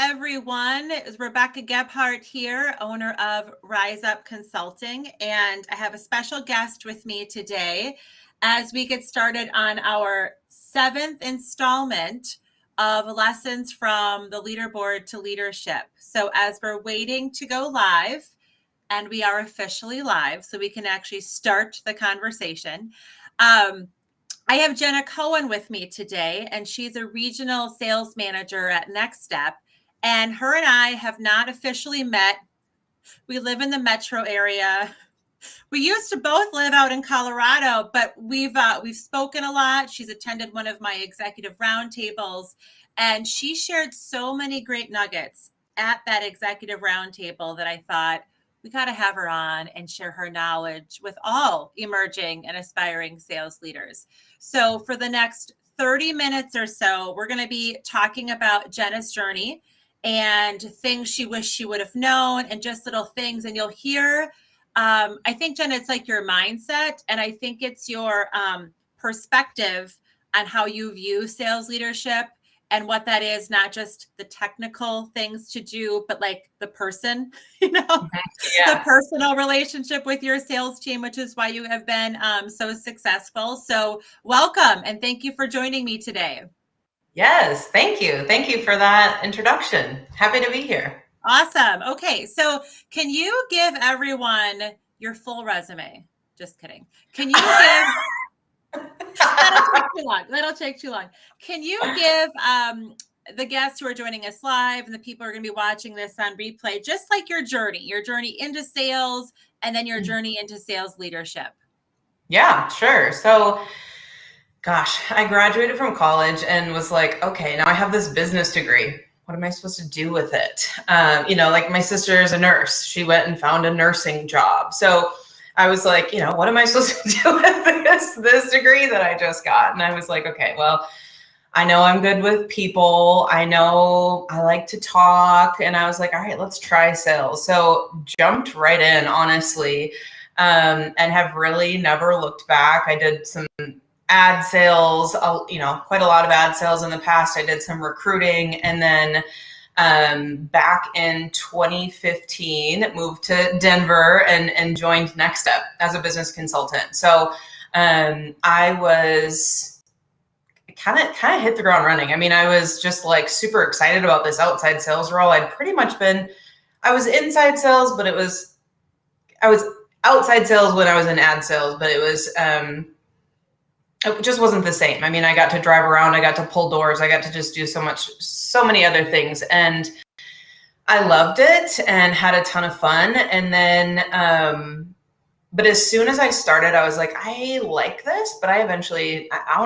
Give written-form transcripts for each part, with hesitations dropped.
everyone. It's Rebecca Gebhardt here, owner of Rise Up Consulting, and I have a special guest with me today as we get started on our 7th installment of lessons from the leaderboard to leadership. So as we're waiting to go live, and we are officially live, so we can actually start the conversation. I have Jenna Cohen with me today, and she's a regional sales manager at Next Step. And her and I have not officially met. We live in the metro area. We used to both live out in Colorado, but we've spoken a lot. She's attended one of my executive roundtables, and she shared so many great nuggets at that executive roundtable that I thought we got to have her on and share her knowledge with all emerging and aspiring sales leaders. So for the next 30 minutes or so, we're going to be talking about Jenna's journey and things she wished she would have known and just little things. And you'll hear, I think, Jenna, it's like your mindset. And I think it's your perspective on how you view sales leadership and what that is, not just the technical things to do, but like the person, the personal relationship with your sales team, which is why you have been so successful. So welcome, and thank you for joining me today. Yes, thank you. Thank you for that introduction. Happy to be here. Awesome. Okay, so can you give everyone your full resume? Just kidding. Can you give... That'll take too long. Can you give the guests who are joining us live and the people who are going to be watching this on replay, just like your journey into sales and then your journey into sales leadership? Yeah, sure. So, gosh, I graduated from college and was like, okay, now I have this business degree. What am I supposed to do with it? Like my sister is a nurse. She went and found a nursing job. So I was like, what am I supposed to do with this degree that I just got? And I was like, okay, well, I know I'm good with people. I know I like to talk. And I was like, all right, let's try sales. So jumped right in, honestly, and have really never looked back. I did some ad sales, quite a lot of ad sales in the past. I did some recruiting, and then back in 2015, moved to Denver and joined Next Step as a business consultant. So I was kind of hit the ground running. I mean, I was just like super excited about this outside sales role. I was inside sales, but I was outside sales when I was in ad sales, but it just wasn't the same. I mean, I got to drive around, I got to pull doors, I got to just do so many other things. And I loved it and had a ton of fun. And then, but as soon as I started, I was like, I like this, but I want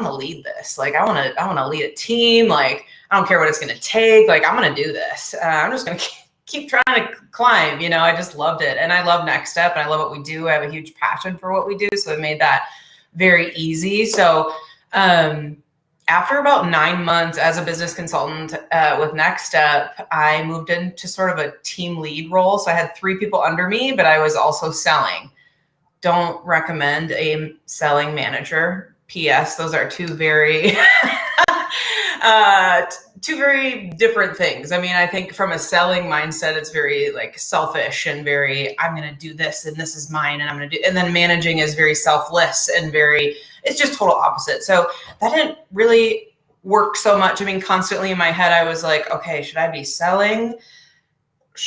to lead this. Like, I want to lead a team. Like, I don't care what it's going to take. Like, I'm going to do this. I'm just going to keep trying to climb. I just loved it. And I love Next Step, and I love what we do. I have a huge passion for what we do. So it made that very easy. So after about 9 months as a business consultant with Next Step, I moved into sort of a team lead role. So I had 3 people under me, but I was also selling. Don't recommend a selling manager. P.S. Those are two very different things. I mean, I think from a selling mindset, it's very like selfish and very, I'm going to do this and this is mine and I'm going to do, and then managing is very selfless and it's just total opposite. So that didn't really work so much. I mean, constantly in my head, I was like, okay, should I be selling?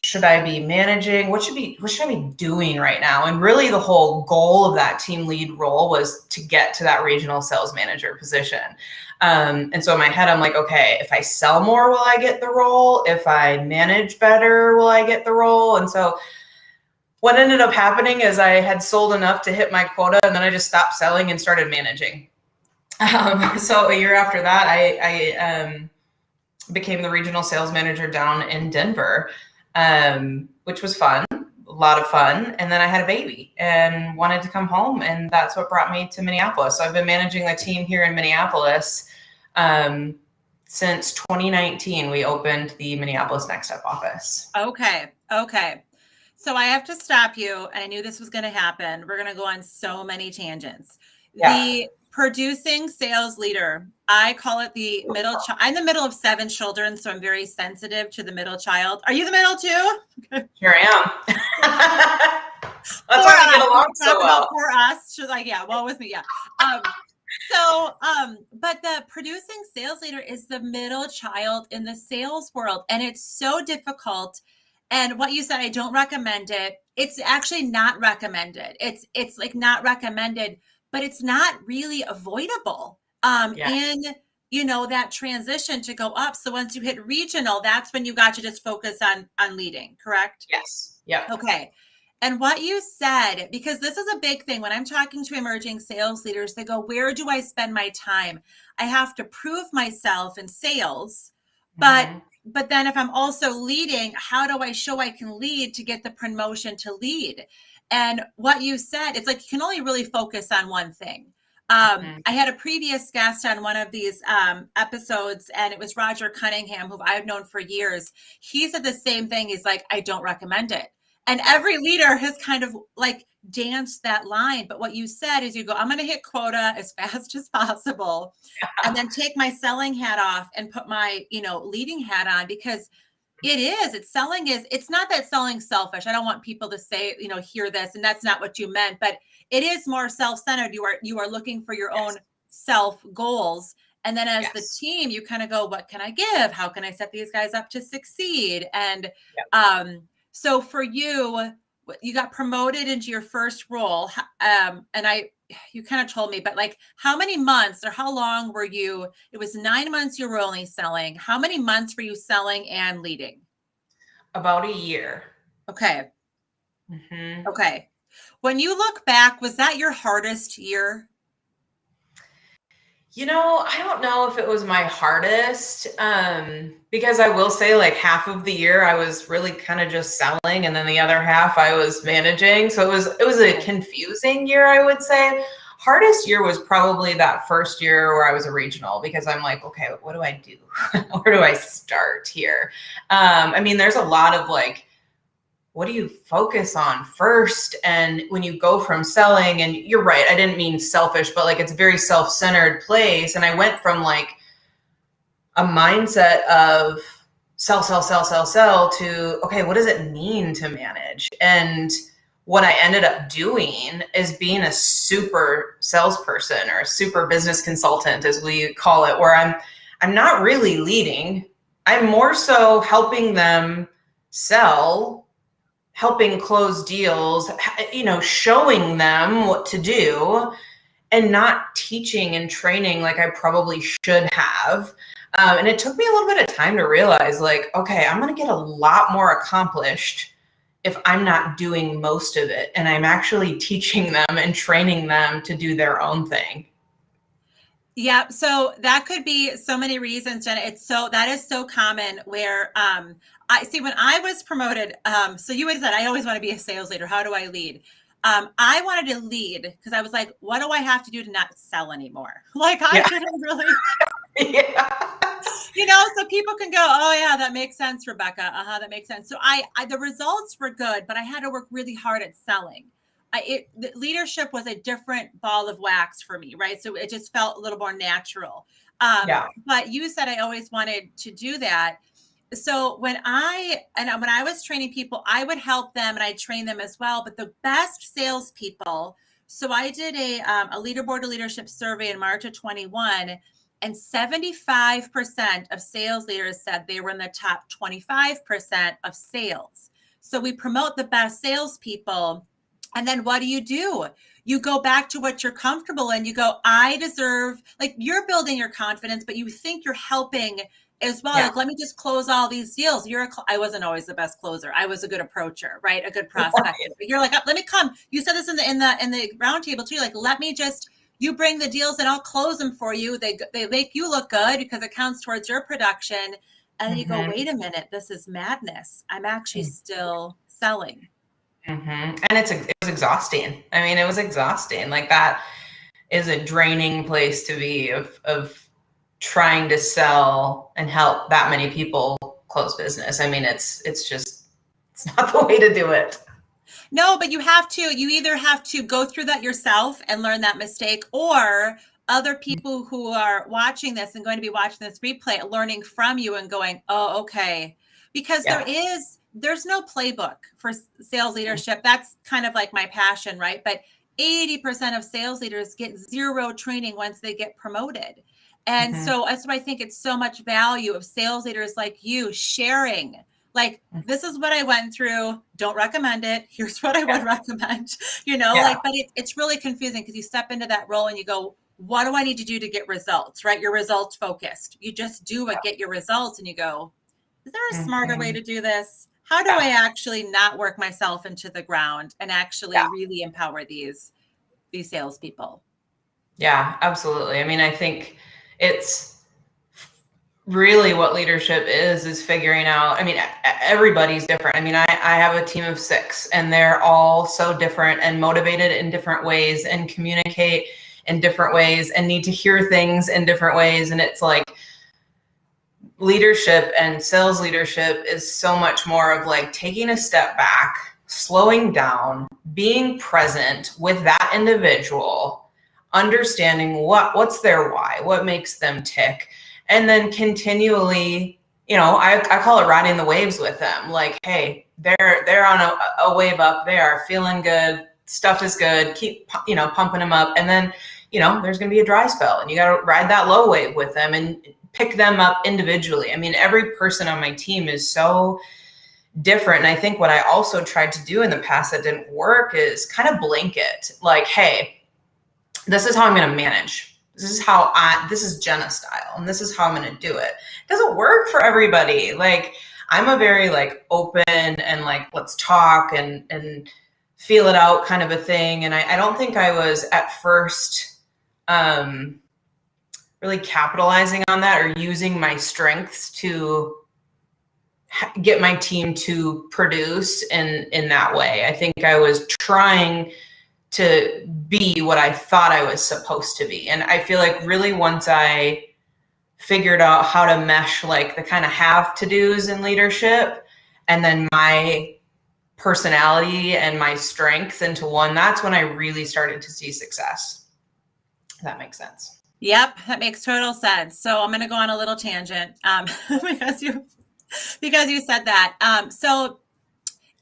Should I be managing? What should I be doing right now? And really the whole goal of that team lead role was to get to that regional sales manager position. And so in my head, I'm like, okay, if I sell more, will I get the role? If I manage better, will I get the role? And so what ended up happening is I had sold enough to hit my quota, and then I just stopped selling and started managing. So a year after that, I became the regional sales manager down in Denver, which was fun, a lot of fun. And then I had a baby and wanted to come home, and that's what brought me to Minneapolis. So I've been managing the team here in Minneapolis since 2019. We opened the Minneapolis Next Step office. Okay. So I have to stop you. And I knew this was going to happen. We're going to go on so many tangents. Yeah. The producing sales leader, I call it the middle child. I'm the middle of 7 children, so I'm very sensitive to the middle child. Are you the middle too? Here I am. That's For why we get us, along so talk well. about for us. She's like, yeah, well, with me, yeah. But the producing sales leader is the middle child in the sales world, and it's so difficult. And what you said, I don't recommend it. It's actually not recommended. It's like not recommended, but it's not really avoidable. Yeah. In that transition to go up. So once you hit regional, that's when you got to just focus on leading, correct? Yes. Yeah. Okay. And what you said, because this is a big thing when I'm talking to emerging sales leaders, they go, where do I spend my time? I have to prove myself in sales, but Mm-hmm. but then if I'm also leading, how do I show I can lead to get the promotion to lead? And what you said, it's like you can only really focus on one thing. I had a previous guest on one of these episodes, and it was Roger Cunningham, who I've known for years. He said the same thing. He's like, I don't recommend it. And every leader has kind of like danced that line. But what you said is you go, I'm going to hit quota as fast as possible and then take my selling hat off and put my, leading hat on, because it's not that selling selfish. I don't want people to say, hear this, and that's not what you meant, but it is more self-centered. You are looking for your own self goals. And then as the team, you kind of go, what can I give? How can I set these guys up to succeed? And, so for you, you got promoted into your first role. And you kind of told me, but like how many months or how long were you? It was 9 months you were only selling. How many months were you selling and leading? About a year. Okay. Mm-hmm. Okay. When you look back, was that your hardest year? I don't know if it was my hardest, because I will say like half of the year I was really kind of just selling, and then the other half I was managing. So it was a confusing year, I would say. Hardest year was probably that first year where I was a regional, because I'm like, okay, what do I do? Where do I start here? There's a lot of like, what do you focus on first? And when you go from selling, and you're right, I didn't mean selfish, but like it's a very self-centered place. And I went from like a mindset of sell to, okay, what does it mean to manage? And what I ended up doing is being a super salesperson, or a super business consultant, as we call it, where I'm not really leading. I'm more so helping them sell, helping close deals, showing them what to do, and not teaching and training like I probably should have. And it took me a little bit of time to realize like, okay, I'm going to get a lot more accomplished if I'm not doing most of it, and I'm actually teaching them and training them to do their own thing. Yeah, so that could be so many reasons, Jenna. That is so common where I see when I was promoted. So you had said, I always want to be a sales leader. How do I lead? I wanted to lead because I was like, what do I have to do to not sell anymore? Like I didn't really, so people can go, oh yeah, that makes sense, Rebecca. That makes sense. So the results were good, but I had to work really hard at selling. The leadership was a different ball of wax for me, right? So it just felt a little more natural. But you said I always wanted to do that. So when I was training people, I would help them and I'd train them as well. But the best salespeople, so I did a Leaderboard to Leadership survey in March of 21, and 75% of sales leaders said they were in the top 25% of sales. So we promote the best salespeople. And then what do? You go back to what you're comfortable in. You go, I deserve, like you're building your confidence, but you think you're helping as well. Like, let me just close all these deals. I wasn't always the best closer. I was a good approacher, right? A good prospector. But you're like, let me come. You said this in the roundtable too. Like, you bring the deals and I'll close them for you. They make you look good because it counts towards your production. And then you go, wait a minute, this is madness. I'm actually still selling. And it was exhausting. It was exhausting. Like that is a draining place to be of trying to sell and help that many people close business. It's not the way to do it. No, but you either have to go through that yourself and learn that mistake, or other people who are watching this and going to be watching this replay, learning from you and going, oh, okay. Because Yeah. there's no playbook for sales leadership. That's kind of like my passion, right? But 80% of sales leaders get zero training once they get promoted. And so that's why I think it's so much value of sales leaders like you sharing, like, this is what I went through. Don't recommend it. Here's what I would recommend, like, but it's really confusing because you step into that role and you go, what do I need to do to get results, right? You're results focused. You just do what get your results and you go, is there a smarter way to do this? How do I actually not work myself into the ground and actually really empower these salespeople? Yeah, absolutely. I mean, I think it's really what leadership is figuring out. I mean, everybody's different. I mean, I have a team of 6 and they're all so different and motivated in different ways and communicate in different ways and need to hear things in different ways. And it's like leadership and sales leadership is so much more of like taking a step back, slowing down, being present with that individual, understanding what's their why, what makes them tick. And then continually, I call it riding the waves with them. Like, hey, they're on a wave up. They are feeling good. Stuff is good. Keep, pumping them up. And then, there's going to be a dry spell and you got to ride that low wave with them and pick them up individually. I mean, every person on my team is so different. And I think what I also tried to do in the past that didn't work is kind of blanket, like, hey, this is how I'm going to manage. This is Jenna style, and this is how I'm going to do it. It doesn't work for everybody. Like, I'm a very like open and like, let's talk and feel it out kind of a thing. And I don't think I was at first really capitalizing on that or using my strengths to get my team to produce in that way. I think I was trying to be what I thought I was supposed to be. And I feel like really once I figured out how to mesh like the kind of have to do's in leadership and then my personality and my strengths into one, that's when I really started to see success. If that makes sense. Yep, that makes total sense. So I'm going to go on a little tangent because you said that. So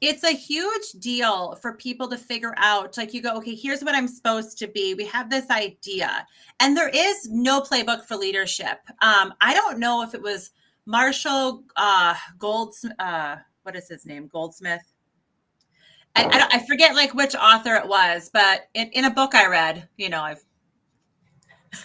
it's a huge deal for people to figure out, like, you go, okay, here's what I'm supposed to be. We have this idea and there is no playbook for leadership. I don't know if it was Marshall Goldsmith. What is his name? Goldsmith. I forget like which author it was, but in a book I read,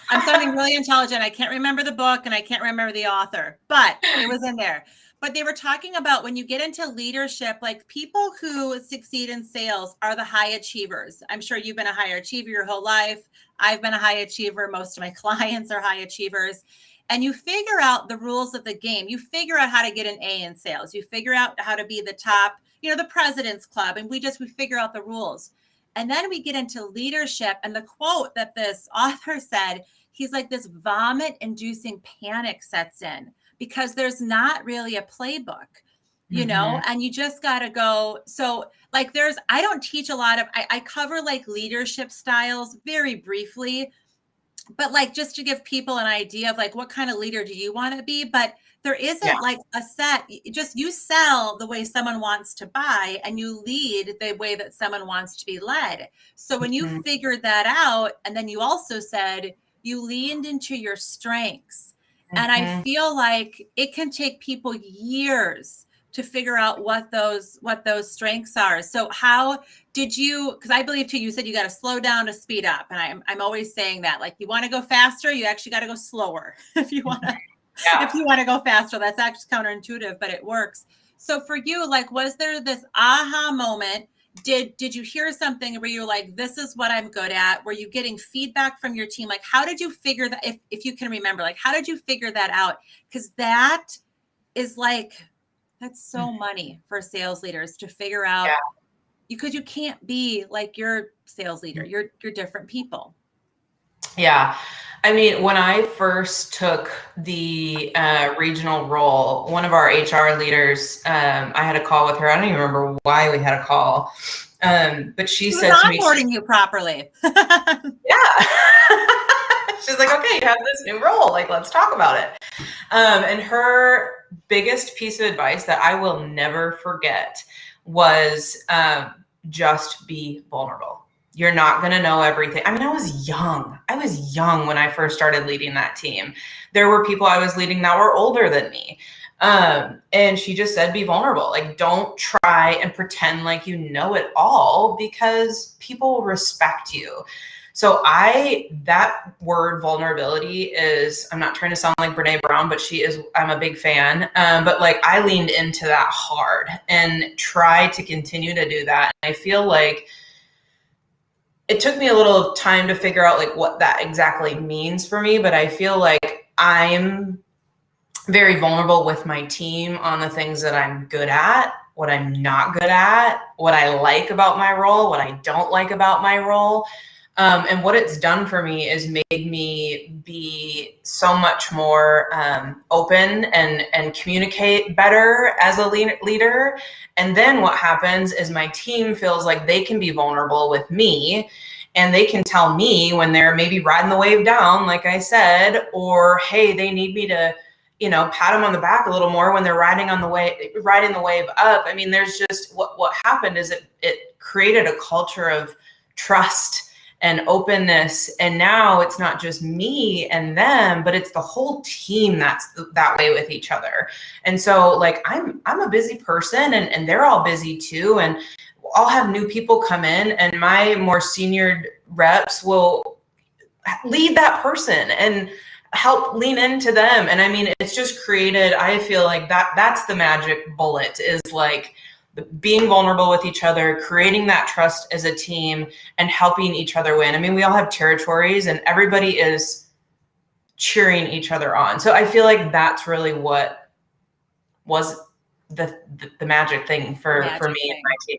I'm sounding really intelligent. I can't remember the book and I can't remember the author, but it was in there. But they were talking about when you get into leadership, like people who succeed in sales are the high achievers. I'm sure you've been a high achiever your whole life. I've been a high achiever. Most of my clients are high achievers. And you figure out the rules of the game. You figure out how to get an A in sales. You figure out how to be the top, the President's Club. And we figure out the rules. And then we get into leadership. And the quote that this author said, he's like, this vomit-inducing panic sets in because there's not really a playbook, and you just got to go. So like I don't teach a lot of, I cover like leadership styles very briefly, but like just to give people an idea of like, what kind of leader do you want to be? But there isn't like a set, you sell the way someone wants to buy and you lead the way that someone wants to be led. So when you figured that out, and then you also said you leaned into your strengths. And I feel like it can take people years to figure out what those strengths are. So how did you, because I believe too, you said you got to slow down to speed up. And I'm always saying that, like, you want to go faster, you actually got to go slower. If you want to go faster, that's actually counterintuitive, but it works. So for you, like, was there this aha moment? Did you hear something where you're like, this is what I'm good at? Were you getting feedback from your team? Like, how did you figure that, if you can remember, like, how did you figure that out? Because that is like, that's so money for sales leaders to figure out, because you can't be like your sales leader. You're different people. Yeah. I mean, when I first took the regional role, one of our HR leaders, I had a call with her. I don't even remember why we had a call. But she She said was to me, onboarding you properly. yeah. She's like, okay, you have this new role. Like, let's talk about it. And her biggest piece of advice that I will never forget was just be vulnerable. You're not going to know everything. I mean, I was young. When I first started leading that team. There were people I was leading that were older than me. And she just said, be vulnerable. Like, don't try and pretend like you know it all, because people will respect you. So that word vulnerability is, I'm not trying to sound like Brene Brown, but I'm a big fan. But like, I leaned into that hard and tried to continue to do that. And I feel like it took me a little time to figure out like what that exactly means for me. But I feel like I'm very vulnerable with my team on the things that I'm good at, what I'm not good at, what I like about my role, what I don't like about my role. And what it's done for me is made me be so much more open and communicate better as a leader. And then what happens is my team feels like they can be vulnerable with me, and they can tell me when they're maybe riding the wave down, like I said, or, hey, they need me to, pat them on the back a little more when they're riding the wave up. I mean, there's just what happened is it created a culture of trust and openness. And now it's not just me and them, but it's the whole team that's that way with each other. And so like, I'm a busy person, and they're all busy too. And I'll have new people come in, and my more senior reps will lead that person and help lean into them. And I mean, it's just created, I feel like that's the magic bullet, is like being vulnerable with each other, creating that trust as a team, and helping each other win. I mean, we all have territories, and everybody is cheering each other on. So I feel like that's really what was the magic thing for me and my team.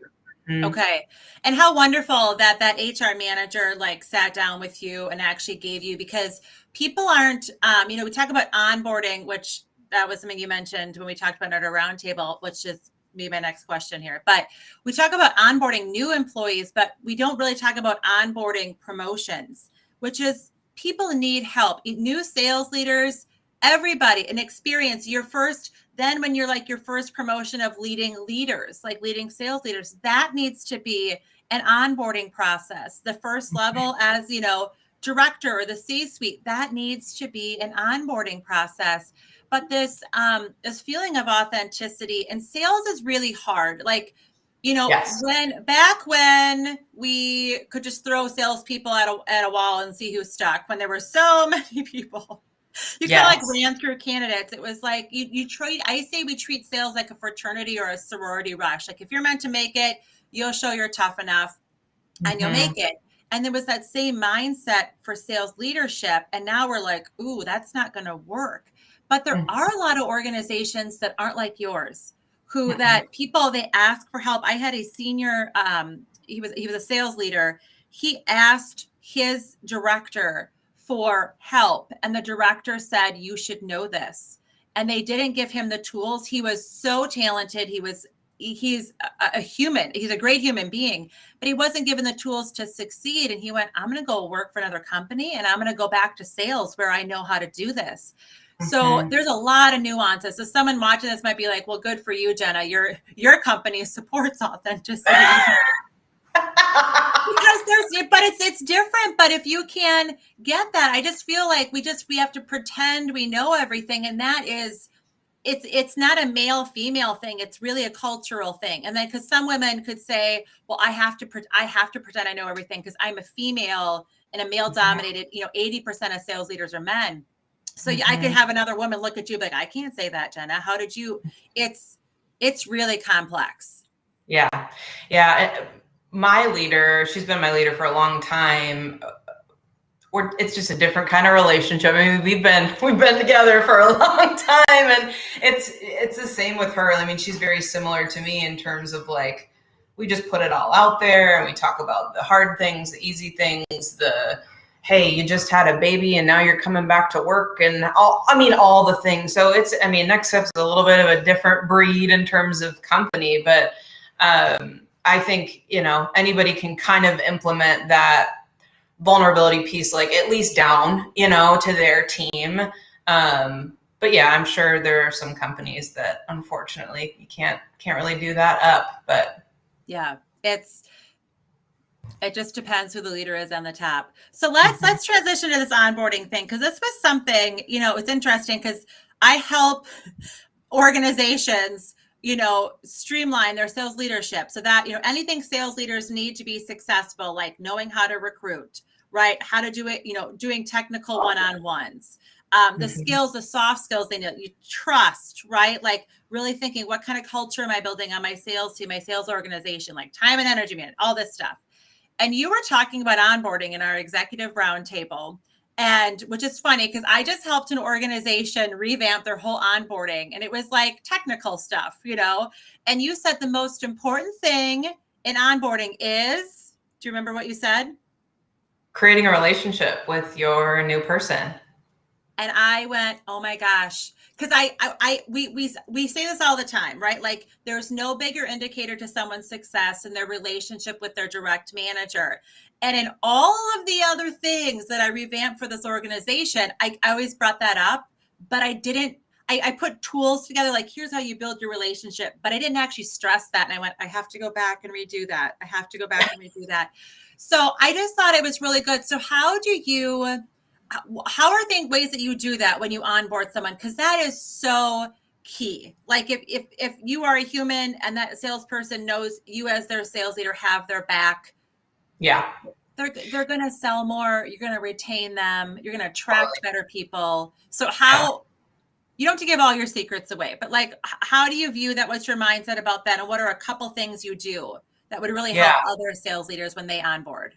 Mm-hmm. Okay. And how wonderful that HR manager like sat down with you and actually gave you, because people aren't, we talk about onboarding, which that was something you mentioned when we talked about it at our roundtable, which is maybe my next question here. But we talk about onboarding new employees, but we don't really talk about onboarding promotions, which is people need help. New sales leaders, everybody, an experience, then when you're like your first promotion of leading leaders, like leading sales leaders, that needs to be an onboarding process. The first level as, director or the C-suite, that needs to be an onboarding process. But this feeling of authenticity in sales is really hard. Like, Yes. when we could just throw salespeople at a wall and see who stuck, when there were so many people. You kind of like ran through candidates. It was like I say we treat sales like a fraternity or a sorority rush. Like if you're meant to make it, you'll show you're tough enough and you'll make it. And there was that same mindset for sales leadership. And now we're like, ooh, that's not going to work. But there are a lot of organizations that aren't like yours, that people, they ask for help. I had a senior, he was a sales leader. He asked his director for help, and the director said, you should know this. And they didn't give him the tools. He was so talented. He's a human. He's a great human being, but he wasn't given the tools to succeed. And he went, I'm going to go work for another company, and I'm going to go back to sales where I know how to do this. So there's a lot of nuances. So someone watching this might be like, well, good for you, Jenna. Your company supports authenticity. But it's different. But if you can get that, I just feel like we have to pretend we know everything. And that is, it's not a male female thing. It's really a cultural thing. And then, because some women could say, well, I have to pretend I know everything because I'm a female in a male dominated, 80% of sales leaders are men. So I could have another woman look at you like, I can't say that, Jenna. How did you, it's really complex. Yeah. Yeah. My leader, she's been my leader for a long time. It's just a different kind of relationship. I mean, we've been together for a long time, and it's the same with her. I mean, she's very similar to me in terms of like, we just put it all out there and we talk about the hard things, the easy things, hey, you just had a baby and now you're coming back to work, and all the things. So Next Step's a little bit of a different breed in terms of company, but I think, anybody can kind of implement that vulnerability piece, like at least down, to their team. But yeah, I'm sure there are some companies that unfortunately you can't really do that up, but yeah, it just depends who the leader is on the top. So let's transition to this onboarding thing, because this was something, it's interesting because I help organizations, streamline their sales leadership so that, anything sales leaders need to be successful, like knowing how to recruit, right? How to do it, doing technical one-on-ones, the skills, the soft skills they know, you trust, right? Like really thinking, what kind of culture am I building on my sales team, my sales organization, like time and energy management, all this stuff. And you were talking about onboarding in our executive roundtable, and which is funny because I just helped an organization revamp their whole onboarding, and it was like technical stuff, and you said the most important thing in onboarding is, do you remember what you said? Creating a relationship with your new person. And I went, oh my gosh, because we say this all the time, right? Like there's no bigger indicator to someone's success than their relationship with their direct manager. And in all of the other things that I revamped for this organization, I always brought that up, but I didn't. I put tools together, like here's how you build your relationship, but I didn't actually stress that. And I went, I have to go back and redo that. I have to go back and redo that. So I just thought it was really good. So how are things ways that you do that when you onboard someone? Because that is so key. Like if you are a human and that salesperson knows you as their sales leader have their back, yeah, they're going to sell more. You're going to retain them. You're going to attract better people. So how, you don't have to give all your secrets away, but like, how do you view that? What's your mindset about that? And what are a couple things you do that would really help other sales leaders when they onboard?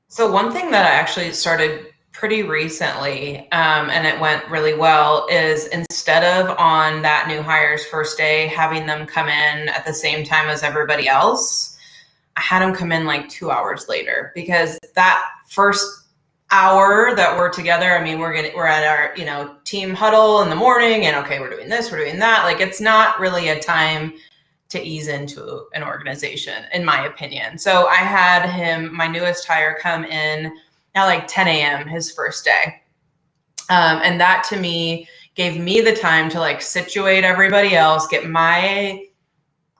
So one thing that I actually started pretty recently, and it went really well, is instead of on that new hire's first day, having them come in at the same time as everybody else, I had them come in like 2 hours later, because that first hour that we're together, I mean, we're at our, team huddle in the morning, and okay, we're doing this, we're doing that. Like, it's not really a time to ease into an organization, in my opinion. So I had my newest hire, come in at like 10 a.m. his first day. And that to me gave me the time to like situate everybody else, get my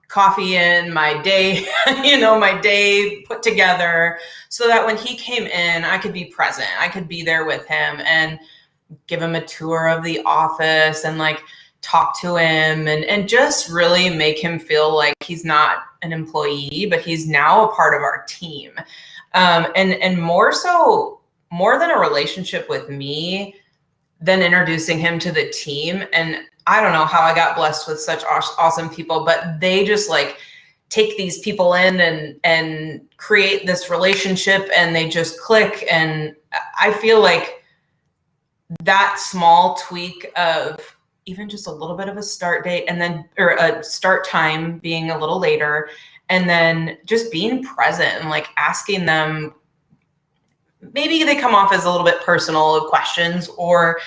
coffee in, my day, my day put together, so that when he came in, I could be present. I could be there with him and give him a tour of the office and like talk to him and just really make him feel like he's not an employee, but he's now a part of our team. And more than a relationship with me, then introducing him to the team. And I don't know how I got blessed with such awesome people, but they just like take these people in and create this relationship, and they just click. And I feel like that small tweak of even just a little bit of a start date, and then, or a start time being a little later, and then just being present and like asking them, maybe they come off as a little bit personal questions, or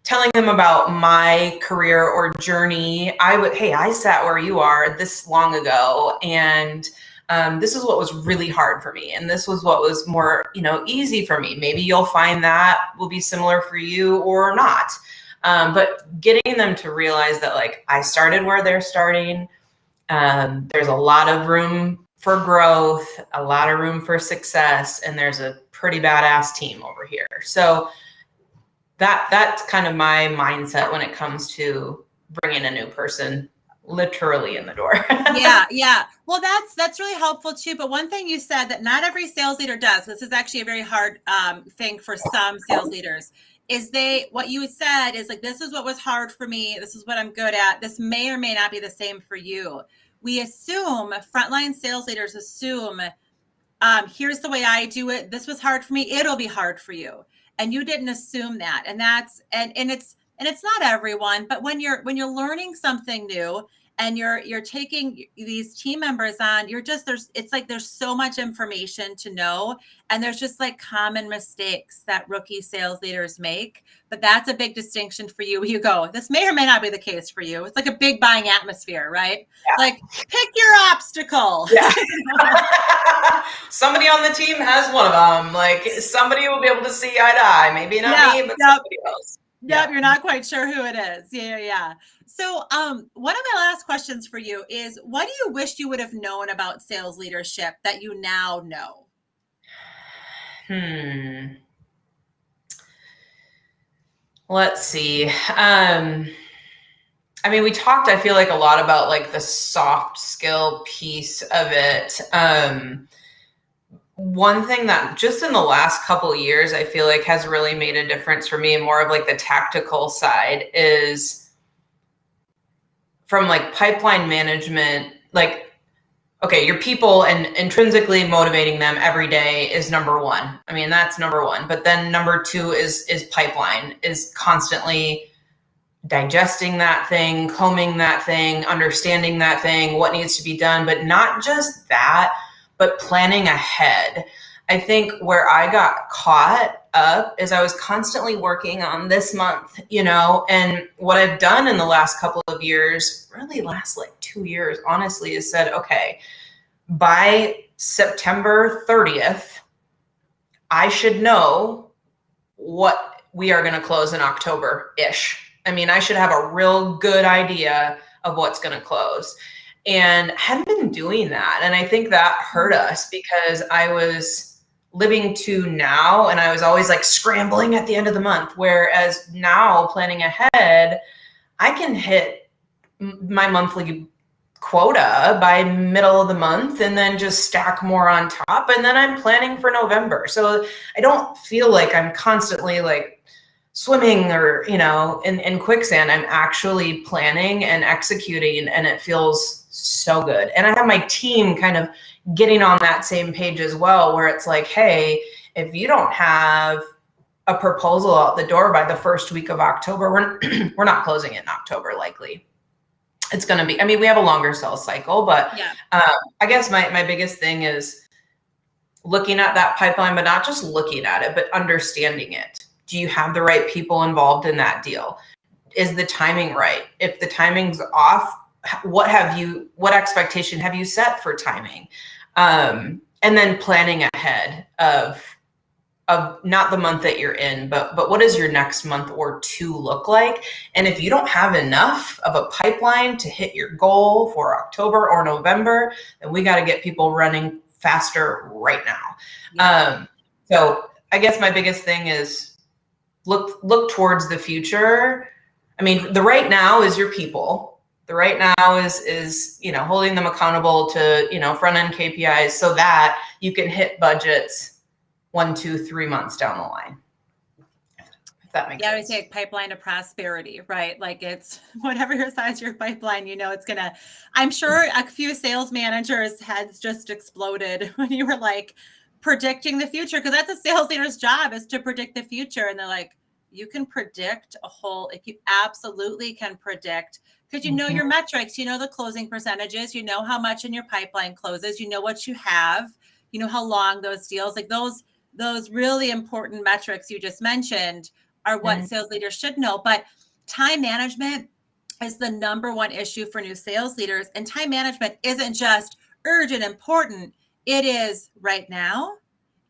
telling them about my career or journey. Hey, I sat where you are this long ago, and this is what was really hard for me, and this was what was more, easy for me. Maybe you'll find that will be similar for you or not. But getting them to realize that like I started where they're starting. There's a lot of room for growth, a lot of room for success, and there's a pretty badass team over here. So that's kind of my mindset when it comes to bringing a new person literally in the door. Yeah. Well, that's really helpful too. But one thing you said that not every sales leader does, this is actually a very hard thing for some sales leaders, is what you said is like, this is what was hard for me. This is what I'm good at. This may or may not be the same for you. We assume, frontline sales leaders assume, here's the way I do it. This was hard for me. It'll be hard for you. And you didn't assume that. And it's not everyone, but when you're learning something new, and you're taking these team members on, it's like there's so much information to know, and there's just like common mistakes that rookie sales leaders make. But that's a big distinction for you. You go, this may or may not be the case for you. It's like a big buying atmosphere, right? Yeah. Like, pick your obstacle. Yeah. Somebody on the team has one of them. Like, somebody will be able to see eye to eye. Maybe not me, but somebody else. Yep, you're not quite sure who it is. Yeah. So one of my last questions for you is, what do you wish you would have known about sales leadership that you now know? Let's see. I mean, we talked, I feel like, a lot about like the soft skill piece of it. One thing that just in the last couple of years, I feel like has really made a difference for me, more of like the tactical side, is from like pipeline management. Like, okay, your people and intrinsically motivating them every day is number one. I mean, that's number one. But then number two is pipeline, is constantly digesting that thing, combing that thing, understanding that thing, what needs to be done, but not just that, but planning ahead. I think where I got caught up is I was constantly working on this month, and what I've done in the last couple of years, really last like 2 years, honestly, is said, okay, by September 30th, I should know what we are going to close in October-ish. I mean, I should have a real good idea of what's going to close. And I hadn't been doing that. And I think that hurt us because I was living to now, and I was always like scrambling at the end of the month. Whereas now, planning ahead, I can hit my monthly quota by middle of the month and then just stack more on top. And then I'm planning for November. So I don't feel like I'm constantly like swimming or, in quicksand. I'm actually planning and executing, and it feels so good. And I have my team kind of getting on that same page as well, where it's like, hey, if you don't have a proposal out the door by the first week of October, we're not closing it in October likely. It's going to be, I mean, we have a longer sales cycle, but yeah. I guess my biggest thing is looking at that pipeline, but not just looking at it, but understanding it. Do you have the right people involved in that deal? Is the timing right? If the timing's off, what expectation have you set for timing? And then planning ahead of not the month that you're in, but what does your next month or two look like? And if you don't have enough of a pipeline to hit your goal for October or November, then we got to get people running faster right now. Yeah. So I guess my biggest thing is look towards the future. I mean, the right now is your people. The right now is holding them accountable to front end KPIs so that you can hit budgets 1, 2, 3 months down the line. If that makes sense. I would say pipeline to prosperity, right? Like, it's whatever your size your pipeline, it's gonna. I'm sure a few sales managers' heads just exploded when you were like predicting the future, because that's a sales leader's job, is to predict the future. And they're like, you can predict if you absolutely can predict, because your metrics, the closing percentages, how much in your pipeline closes, what you have, how long those deals, like those really important metrics you just mentioned are what sales leaders should know. But time management is the number one issue for new sales leaders. And time management isn't just urgent, important. It is right now.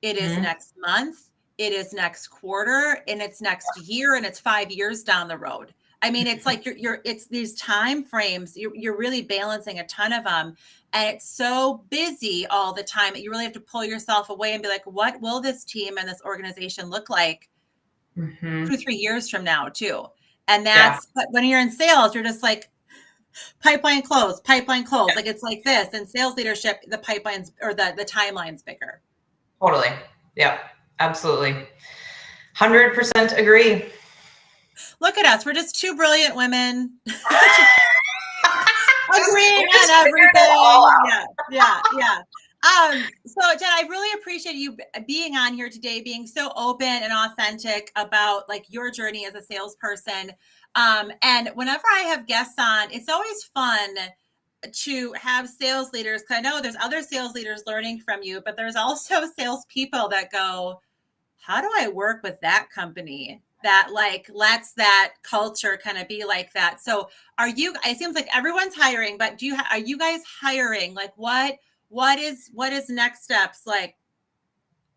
It is next month. It is next quarter, and it's next year, and it's 5 years down the road. I mean, it's like it's these time frames. You're really balancing a ton of them, and it's so busy all the time that you really have to pull yourself away and be like, what will this team and this organization look like 2-3 years from now, too? And that's but when you're in sales, you're just like, pipeline close. Yeah. Like, it's like this. In sales leadership, the pipelines or the timeline's bigger. Totally. Yeah, absolutely. 100% agree. Look at us. We're just two brilliant women. Agreeing on everything. Yeah. So Jen, I really appreciate you being on here today, being so open and authentic about like your journey as a salesperson. And whenever I have guests on, it's always fun to have sales leaders, because I know there's other sales leaders learning from you, but there's also salespeople that go, how do I work with that company that like lets that culture kind of be like that? So it seems like everyone's hiring, but are you guys hiring? Like what is next steps? Like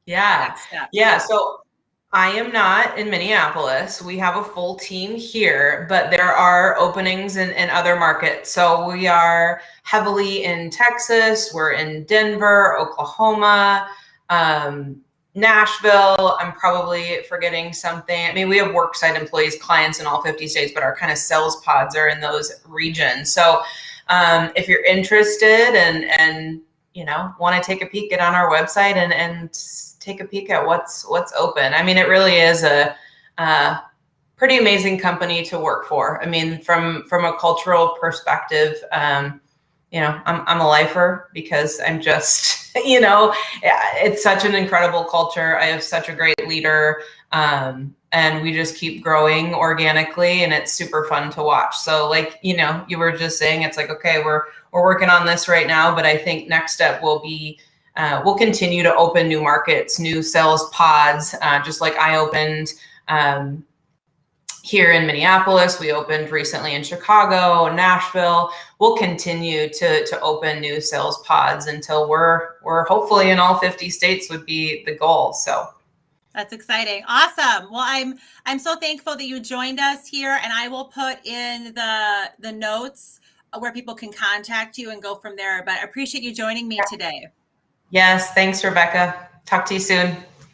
Yeah. next steps. Yeah. So I am not in Minneapolis. We have a full team here, but there are openings in other markets. So we are heavily in Texas, we're in Denver, Oklahoma, Nashville. I'm probably forgetting something. I mean, we have worksite employees, clients in all 50 states, but our kind of sales pods are in those regions. So if you're interested and want to take a peek, get on our website and take a peek at what's open. I mean, it really is a pretty amazing company to work for. I mean, from a cultural perspective, I'm a lifer because I'm just, it's such an incredible culture. I have such a great leader, and we just keep growing organically, and it's super fun to watch. So like, you were just saying, it's like, okay, we're working on this right now, but I think next step will be we'll continue to open new markets, new sales pods, just like I opened here in Minneapolis. We opened recently in Chicago, Nashville. We'll continue to open new sales pods until we're hopefully in all 50 states would be the goal. So that's exciting. Awesome. Well, I'm so thankful that you joined us here, and I will put in the notes where people can contact you and go from there. But I appreciate you joining me today. yes, thanks, Rebecca. Talk to you soon.